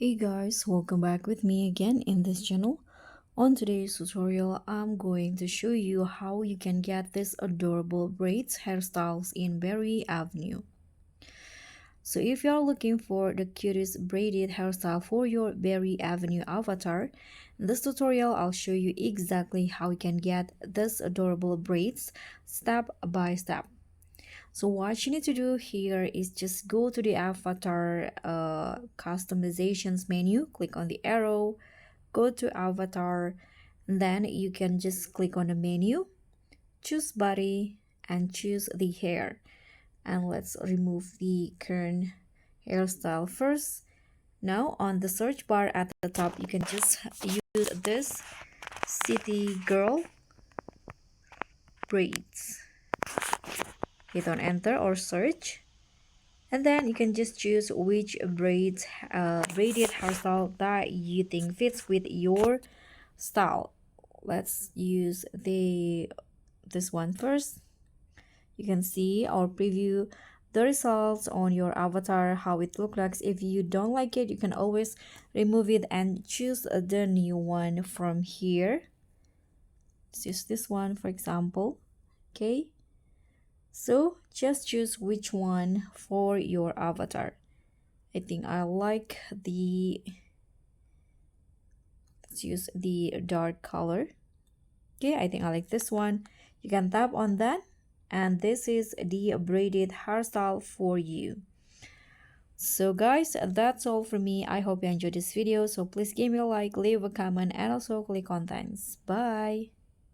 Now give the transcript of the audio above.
Hey guys, welcome back with me again in this channel. On today's tutorial, I'm going to show you how you can get this adorable braids hairstyles in Berry Avenue. So if you're looking for the cutest braided hairstyle for your Berry Avenue avatar, in this tutorial I'll show you exactly how you can get this adorable braids step by step. So what you need to do here is just go to the avatar customizations menu, click on the arrow, go to avatar, and then you can just click on the menu, choose body, and choose the hair. And let's remove the current hairstyle first. Now on the search bar at the top, you can just use this city girl braids. Hit on enter or search, and then you can just choose which braided hairstyle that you think fits with your style. Let's use this one first. You can see or preview the results on your avatar, how it looks like. If you don't like it, you can always remove it and choose the new one from here. Let's use this one for example. Okay, so just choose which one for your avatar. I think I like let's use the dark color. Okay, I think I like this one. You can tap on that, and this is the braided hairstyle for you. So guys, that's all for me. I hope you enjoyed this video. So please give me a like, leave a comment, and also click on thanks. Bye.